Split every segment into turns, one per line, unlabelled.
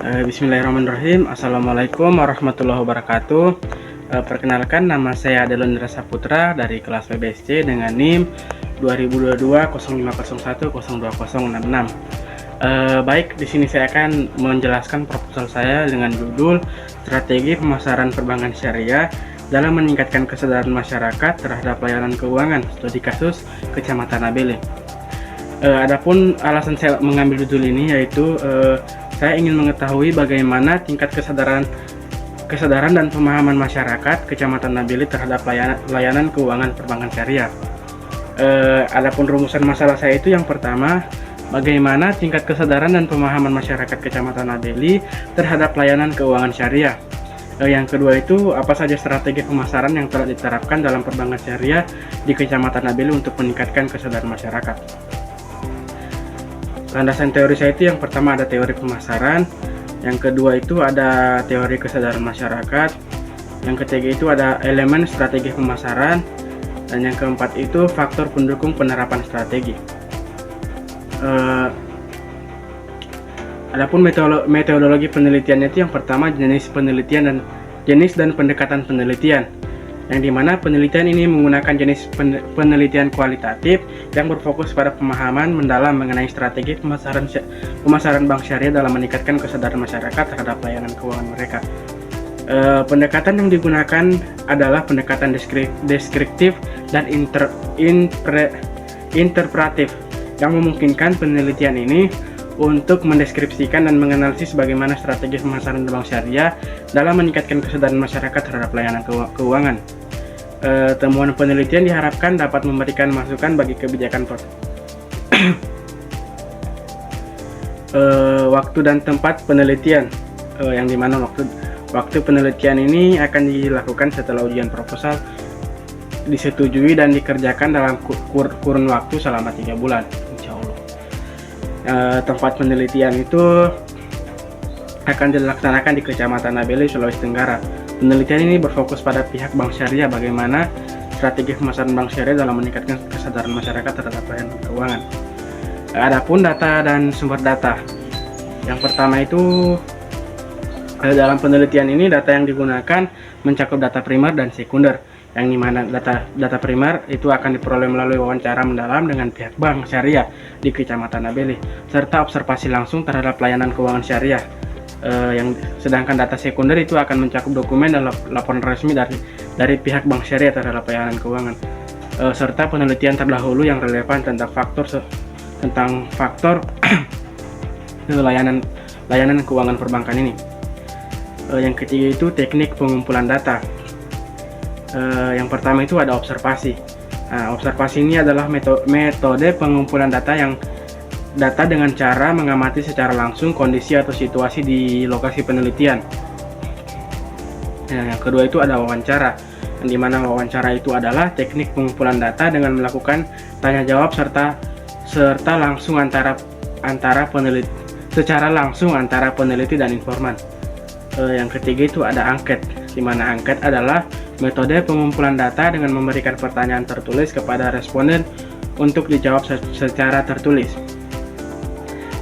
Bismillahirrahmanirrahim. Assalamualaikum warahmatullahi wabarakatuh. Perkenalkan, nama saya Adelon Rasa Putra dari kelas PBSC dengan NIM 2022-0501-02066. Baik, di sini saya akan menjelaskan proposal saya dengan judul Strategi Pemasaran Perbankan Syariah dalam meningkatkan kesadaran masyarakat terhadap layanan keuangan, studi kasus Kecamatan Nabele. Adapun alasan saya mengambil judul ini yaitu saya ingin mengetahui bagaimana tingkat kesadaran dan pemahaman masyarakat Kecamatan Nabele terhadap layanan keuangan perbankan syariah. Adapun rumusan masalah saya itu yang pertama, bagaimana tingkat kesadaran dan pemahaman masyarakat Kecamatan Nabele terhadap layanan keuangan syariah. Yang kedua itu, apa saja strategi pemasaran yang telah diterapkan dalam perbankan syariah di Kecamatan Nabele untuk meningkatkan kesadaran masyarakat. Landasan teori saya itu yang pertama ada teori pemasaran, yang kedua itu ada teori kesadaran masyarakat, yang ketiga itu ada elemen strategi pemasaran, dan yang keempat itu faktor pendukung penerapan strategi. Adapun metodologi penelitiannya itu yang pertama jenis dan pendekatan penelitian, yang dimana penelitian ini menggunakan jenis penelitian kualitatif yang berfokus pada pemahaman mendalam mengenai strategi pemasaran bank syariah dalam meningkatkan kesadaran masyarakat terhadap layanan keuangan mereka. Pendekatan yang digunakan adalah pendekatan deskriptif dan interpretif yang memungkinkan penelitian ini untuk mendeskripsikan dan menganalisis bagaimana strategi pemasaran bank syariah dalam meningkatkan kesadaran masyarakat terhadap layanan keuangan. Temuan penelitian diharapkan dapat memberikan masukan bagi kebijakan waktu dan tempat penelitian, yang dimana waktu penelitian ini akan dilakukan setelah ujian proposal disetujui dan dikerjakan dalam kurun waktu selama 3 bulan, insya Allah. Tempat penelitian itu akan dilaksanakan di Kecamatan Nabele, Sulawesi Tenggara. Penelitian ini berfokus pada pihak bank syariah, bagaimana strategi pemasaran bank syariah dalam meningkatkan kesadaran masyarakat terhadap layanan keuangan. Adapun data dan sumber data, yang pertama itu dalam penelitian ini data yang digunakan mencakup data primer dan sekunder, yang dimana data primer itu akan diperoleh melalui wawancara mendalam dengan pihak bank syariah di Kecamatan Nabele serta observasi langsung terhadap layanan keuangan syariah. Sedangkan data sekunder itu akan mencakup dokumen dan laporan resmi dari pihak bank syariah terhadap layanan keuangan, serta penelitian terdahulu yang relevan tentang faktor layanan keuangan perbankan ini. Yang ketiga itu teknik pengumpulan data. Yang pertama itu ada observasi. Observasi ini adalah metode pengumpulan data dengan cara mengamati secara langsung kondisi atau situasi di lokasi penelitian. Yang kedua itu ada wawancara, yang dimana wawancara itu adalah teknik pengumpulan data dengan melakukan tanya jawab serta langsung secara langsung antara peneliti dan informan. Yang ketiga itu ada angket, di mana angket adalah metode pengumpulan data dengan memberikan pertanyaan tertulis kepada responden untuk dijawab secara tertulis.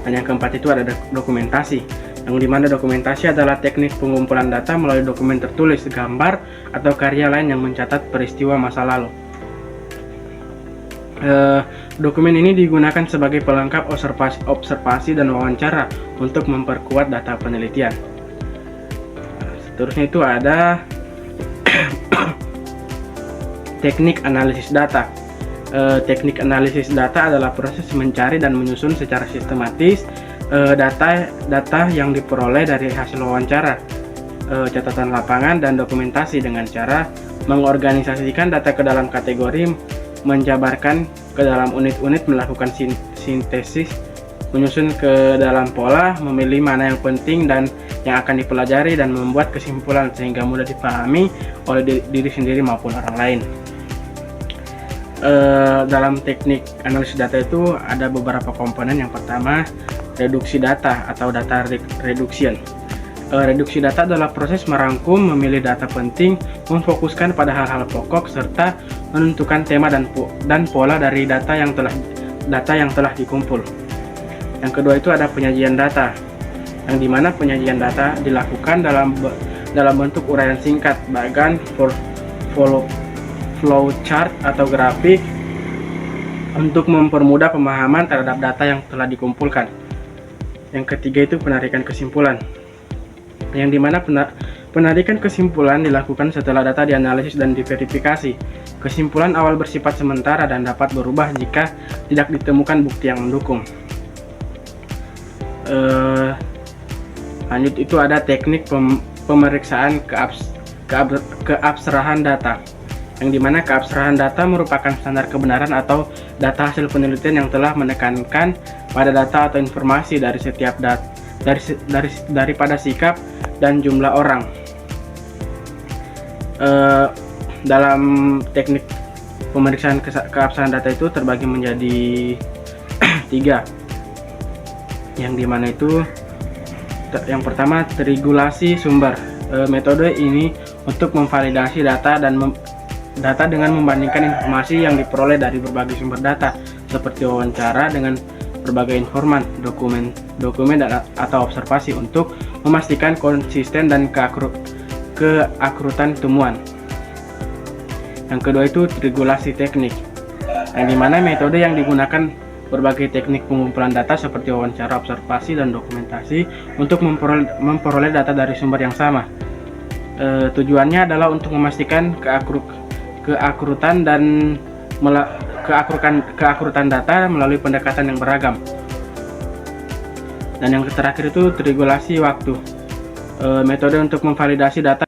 Dan yang keempat itu ada dokumentasi, yang dimana dokumentasi adalah teknik pengumpulan data melalui dokumen tertulis, gambar, atau karya lain yang mencatat peristiwa masa lalu. Dokumen ini digunakan sebagai pelengkap observasi dan wawancara untuk memperkuat data penelitian. Seterusnya itu ada teknik analisis data. Teknik analisis data adalah proses mencari dan menyusun secara sistematis data yang diperoleh dari hasil wawancara, catatan lapangan, dan dokumentasi dengan cara mengorganisasikan data ke dalam kategori, menjabarkan ke dalam unit-unit, melakukan sintesis, menyusun ke dalam pola, memilih mana yang penting dan yang akan dipelajari, dan membuat kesimpulan sehingga mudah dipahami oleh diri sendiri maupun orang lain. Dalam teknik analisis data itu ada beberapa komponen. Yang pertama, reduksi data atau data reduction. Reduksi data adalah proses merangkum, memilih data penting, memfokuskan pada hal-hal pokok, serta menentukan tema dan pola dari data yang telah dikumpul. Yang kedua itu ada penyajian data. yang dimana penyajian data dilakukan dalam bentuk uraian singkat, bahkan flow chart atau grafik untuk mempermudah pemahaman terhadap data yang telah dikumpulkan. Yang ketiga itu penarikan kesimpulan, yang dimana penarikan kesimpulan dilakukan setelah data dianalisis dan diverifikasi. Kesimpulan awal bersifat sementara dan dapat berubah jika tidak ditemukan bukti yang mendukung. Lanjut itu ada teknik pemeriksaan keabsahan data, yang dimana keabsahan data merupakan standar kebenaran atau data hasil penelitian yang telah menekankan pada data atau informasi dari setiap daripada sikap dan jumlah orang. Dalam teknik pemeriksaan keabsahan data itu terbagi menjadi 3, yang dimana itu yang pertama triangulasi sumber. Metode ini untuk memvalidasi data dengan membandingkan informasi yang diperoleh dari berbagai sumber data seperti wawancara dengan berbagai informan, dokumen atau observasi untuk memastikan konsisten dan keakurutan temuan. Yang kedua itu triangulasi teknik, yang dimana metode yang digunakan berbagai teknik pengumpulan data seperti wawancara, observasi, dan dokumentasi untuk memperoleh data dari sumber yang sama. Tujuannya adalah untuk memastikan keakurutan data melalui pendekatan yang beragam. Dan yang terakhir itu triangulasi waktu, metode untuk memvalidasi data